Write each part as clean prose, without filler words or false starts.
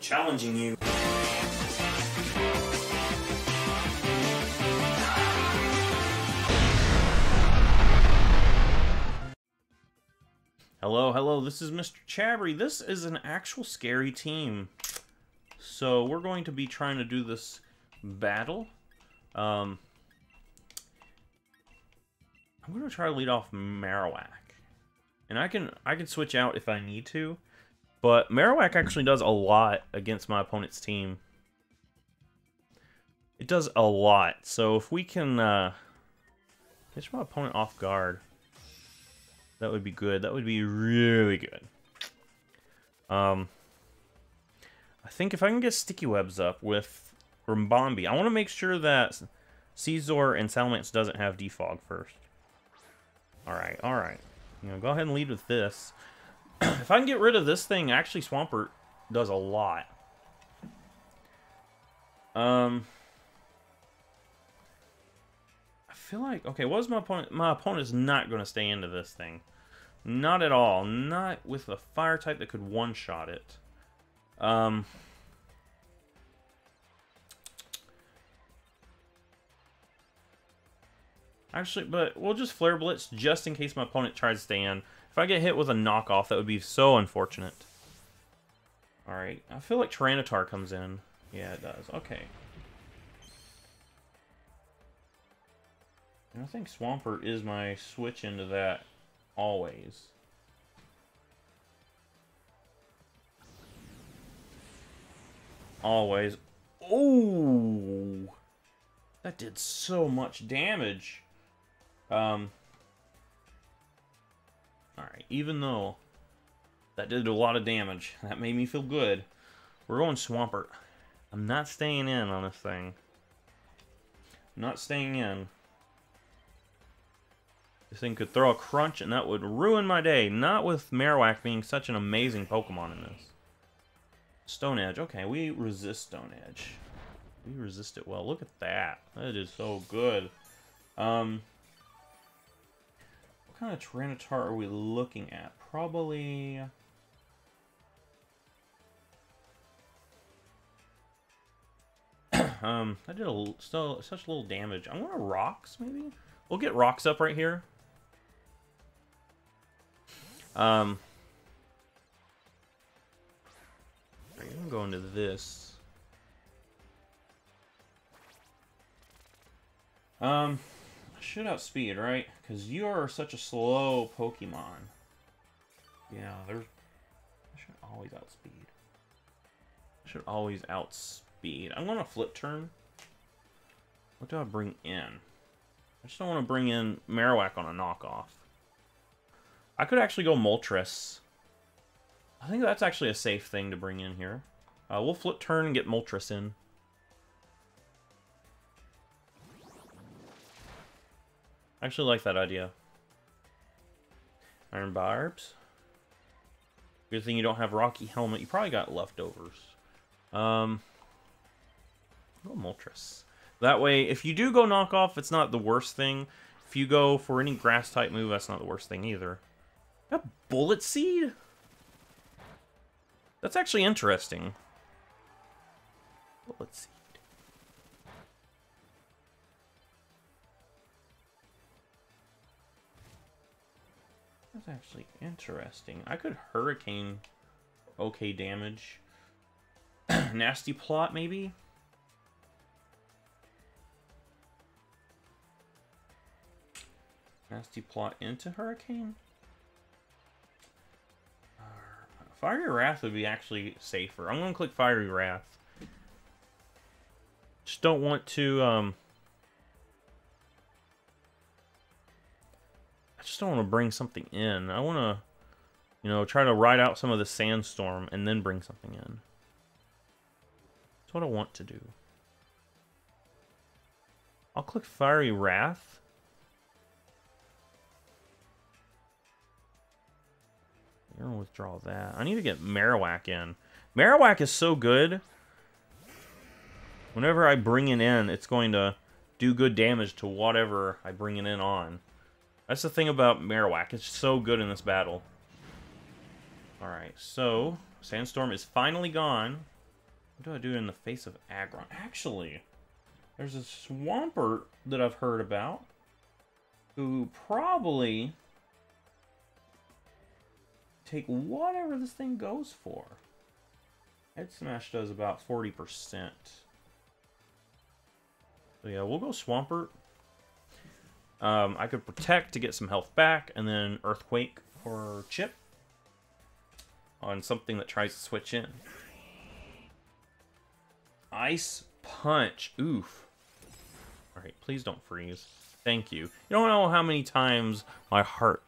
challenging you. Hello, this is MrChabry. This is an actual scary team. So we're going to be trying to do this battle. I'm going to try to lead off Marowak. And I can switch out if I need to. But Marowak actually does a lot against my opponent's team. It does a lot. So if we can catch my opponent off guard, that would be good. That would be really good. I think if I can get sticky webs up with Rimbombi, I want to make sure that Caesar and Salamence doesn't have defog first. Alright. You know, go ahead and lead with this. If I can get rid of this thing, actually Swampert does a lot. I feel like, okay, what is my opponent? My opponent is not going to stay into this thing. Not at all. Not with a fire type that could one-shot it. Actually, but we'll just Flare Blitz just in case my opponent tries to stay in. If I get hit with a knockoff, that would be so unfortunate. Alright, I feel like Tyranitar comes in. Yeah, it does. Okay. And I think Swampert is my switch into that always. Always. Oh! That did so much damage. Alright, even though that did a lot of damage, that made me feel good. We're going Swampert. I'm not staying in on this thing. I'm not staying in. This thing could throw a crunch and that would ruin my day. Not with Marowak being such an amazing Pokemon in this. Stone Edge. Okay, we resist Stone Edge. We resist it well. Look at that. That is so good. What kind of Tyranitar are we looking at? Probably... I did such little damage. I'm gonna Rocks, maybe? We'll get Rocks up right here. I'm gonna go into this. I should outspeed, right? Because you are such a slow Pokemon. Yeah, I should always outspeed. I should always outspeed. I'm gonna flip turn. What do I bring in? I just don't want to bring in Marowak on a knockoff. I could actually go Moltres. I think that's actually a safe thing to bring in here. We'll flip turn and get Moltres in. I actually like that idea. Iron Barbs. Good thing you don't have Rocky Helmet. You probably got leftovers. Go Moltres. That way, if you do go knockoff, it's not the worst thing. If you go for any grass type move, that's not the worst thing either. A Bullet Seed? That's actually interesting. Bullet Seed. That's actually interesting. I could Hurricane okay damage. Nasty Plot, maybe? Nasty Plot into Hurricane? Fiery Wrath would be actually safer. I'm going to click Fiery Wrath. Just don't want to, I just don't want to bring something in. I want to, you know, try to ride out some of the sandstorm and then bring something in. That's what I want to do. I'll click Fiery Wrath. I'm gonna withdraw that. I need to get Marowak in. Marowak is so good. Whenever I bring it in, it's going to do good damage to whatever I bring it in on. That's the thing about Marowak. It's so good in this battle. Alright, so Sandstorm is finally gone. What do I do in the face of Aggron? Actually, there's a Swampert that I've heard about who probably take whatever this thing goes for. Head Smash does about 40%. So yeah, we'll go Swampert. I could Protect to get some health back, and then Earthquake for Chip on something that tries to switch in. Ice Punch. Oof. Alright, please don't freeze. Thank you. You don't know how many times my heart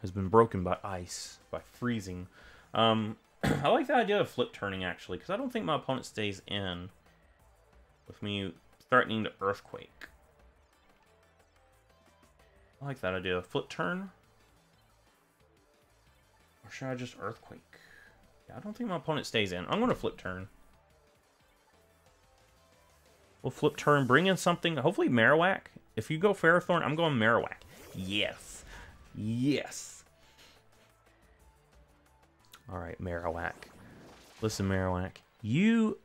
has been broken by ice, by freezing. I like the idea of flip turning, actually, because I don't think my opponent stays in with me threatening to Earthquake. I like that idea. Flip turn? Or should I just Earthquake? Yeah, I don't think my opponent stays in. I'm going to flip turn. We'll flip turn, bring in something. Hopefully Marowak. If you go Ferrothorn, I'm going Marowak. Yes. Yes. Alright, Marowak. Listen, Marowak. You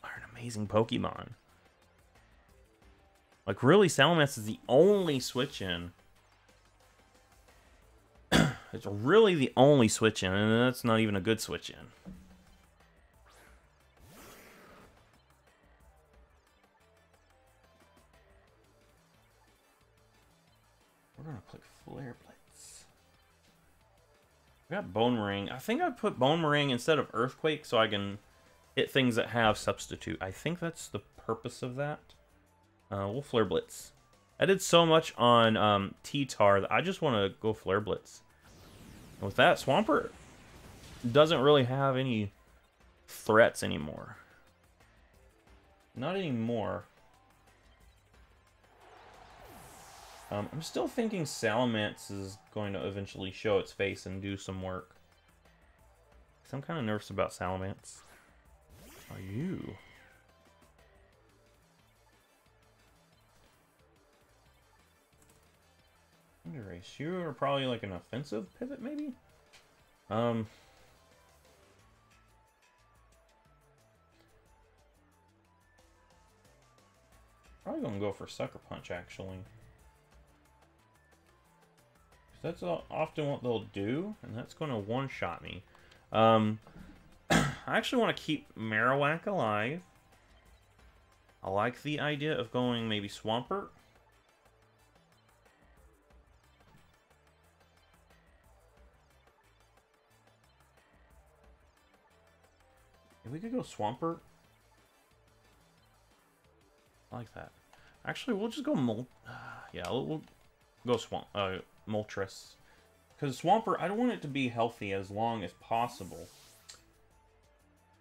are an amazing Pokemon. Like, really, Salamence is the only switch-in. It's really the only switch-in, and that's not even a good switch-in. We're gonna click Flare Blitz. I got Bone Ring. I think I put Bone Ring instead of Earthquake so I can hit things that have Substitute. I think that's the purpose of that. We'll Flare Blitz. I did so much on T-Tar that I just want to go Flare Blitz. And with that, Swampert doesn't really have any threats anymore. Not anymore. I'm still thinking Salamence is going to eventually show its face and do some work. So I'm kind of nervous about Salamence. Are you? Race. You are probably like an offensive pivot, maybe? Probably gonna go for Sucker Punch, actually. That's often what they'll do, and that's gonna one-shot me. I actually want to keep Marowak alive. I like the idea of going maybe Swampert. We could go Swampert. I like that. Actually, we'll just go yeah, we'll go Moltres. Because Swampert, I don't want it to be healthy as long as possible.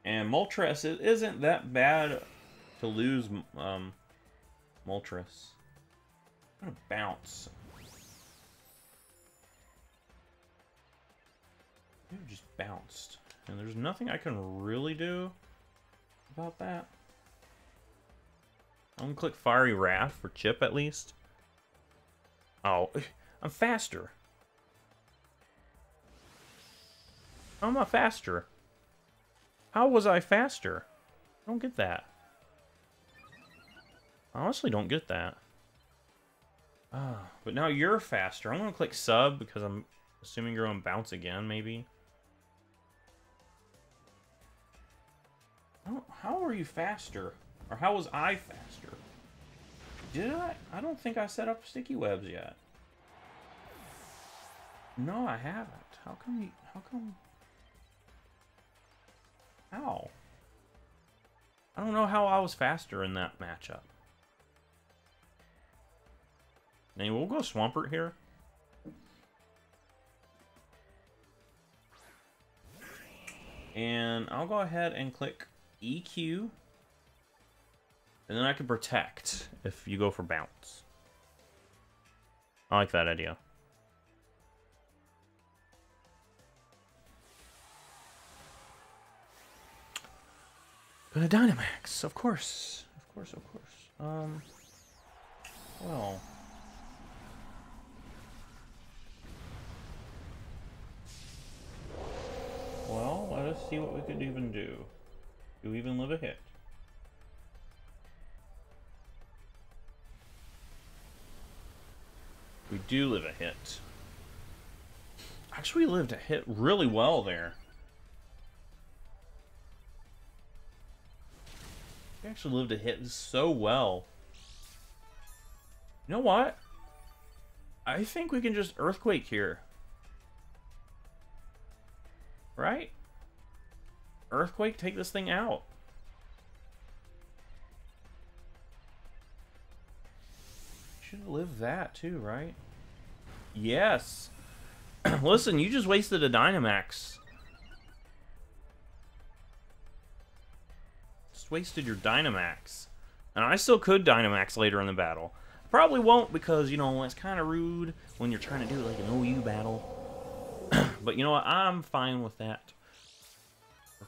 And Moltres, it isn't that bad to lose Moltres. I'm gonna bounce. It just bounced. And there's nothing I can really do about that. I'm gonna click Fiery Wrath for Chip at least. Oh, I'm faster. How am I faster? How was I faster? I don't get that. I honestly don't get that. But now you're faster. I'm gonna click Sub because I'm assuming you're gonna bounce again, maybe. How are you faster? Or how was I faster? Did I? I don't think I set up sticky webs yet. No, I haven't. How come? How? I don't know how I was faster in that matchup. Anyway, we'll go Swampert here. And I'll go ahead and click EQ. And then I can Protect if you go for Bounce. I like that idea. Gonna Dynamax, of course. Of course. Well. Well, let us see what we could even do. Do we even live a hit? We do live a hit. Actually, we lived a hit really well there. We actually lived a hit so well. You know what? I think we can just Earthquake here. Right? Earthquake, take this thing out. Should have lived that too, right? Yes. Listen, you just wasted a Dynamax. Just wasted your Dynamax. And I still could Dynamax later in the battle. Probably won't because, you know, it's kind of rude when you're trying to do like an OU battle. But you know what? I'm fine with that. We're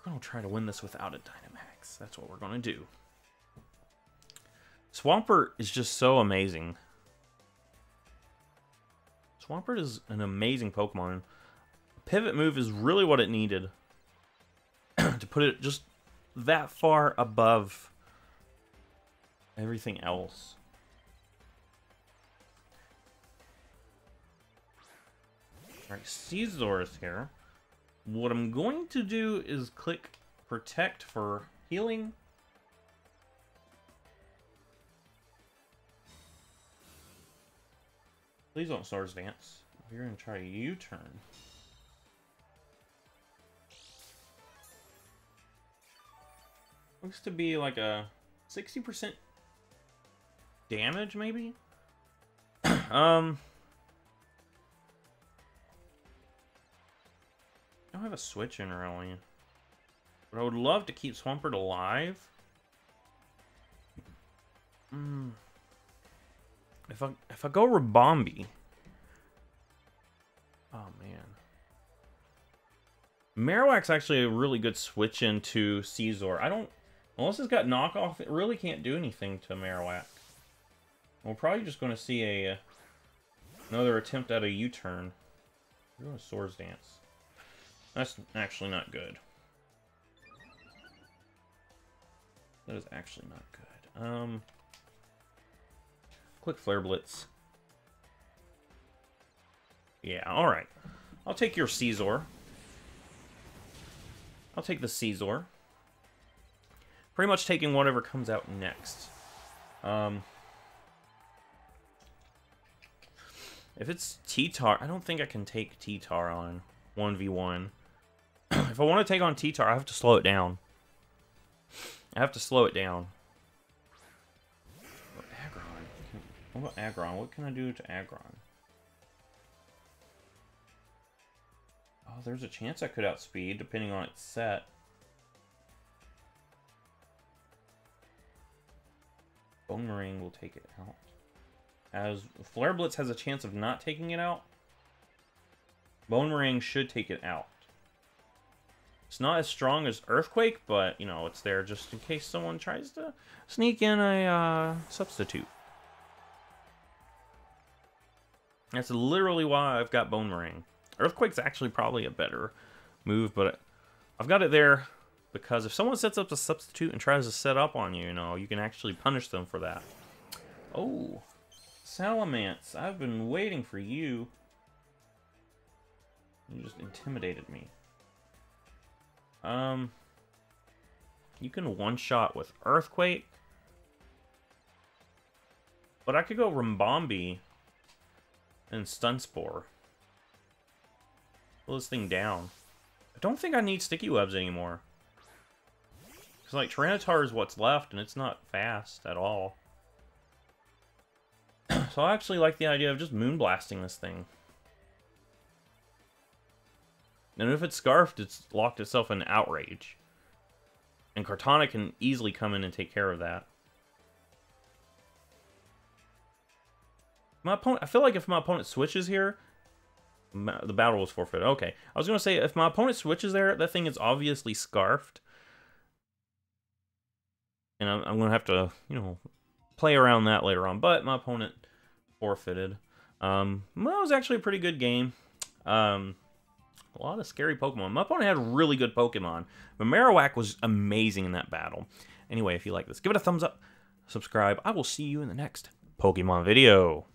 going to try to win this without a Dynamax. That's what we're going to do. Swampert is just so amazing. Swampert is an amazing Pokemon. Pivot move is really what it needed to put it just that far above everything else. Alright, Caesar is here. What I'm going to do is click Protect for healing. Please don't Swords Dance. You're going to try a U-turn. Looks to be like a 60% damage, maybe? I don't have a switch in, really. But I would love to keep Swampert alive. If I go Rabombi. Oh, man. Marowak's actually a really good switch into Caesar. I don't... Unless it's got knockoff, it really can't do anything to Marowak. We're probably just going to see another attempt at a U-turn. We're going to Swords Dance. That's actually not good. That is actually not good. Quick Flare Blitz. Yeah, alright. I'll take your Caesar. I'll take the Caesar. Pretty much taking whatever comes out next. If it's T-Tar, I don't think I can take T-Tar on 1v1. If I want to take on T-Tar, I have to slow it down. I have to slow it down. Or Aggron. What about Aggron? What can I do to Aggron? Oh, there's a chance I could outspeed, depending on its set. Boomerang will take it out. As Flare Blitz has a chance of not taking it out, Boomerang should take it out. It's not as strong as Earthquake, but, you know, it's there just in case someone tries to sneak in a substitute. That's literally why I've got Boomerang. Earthquake's actually probably a better move, but I've got it there because if someone sets up a substitute and tries to set up on you, you know, you can actually punish them for that. Oh, Salamence, I've been waiting for you. You just intimidated me. You can one-shot with Earthquake. But I could go Rimbombi and Stun Spore. Pull this thing down. I don't think I need Sticky Webs anymore. Because, like, Tyranitar is what's left, and it's not fast at all. So I actually like the idea of just Moonblasting this thing. And if it's Scarfed, it's locked itself in Outrage. And Kartana can easily come in and take care of that. My opponent, I feel like if my opponent switches here, the battle was forfeited. Okay. I was going to say, if my opponent switches there, that thing is obviously Scarfed. And I'm going to have to, you know, play around that later on. But my opponent forfeited. Well, it was actually a pretty good game. A lot of scary Pokemon. My opponent had really good Pokemon, but Marowak was amazing in that battle. Anyway, if you like this, give it a thumbs up, subscribe. I will see you in the next Pokemon video.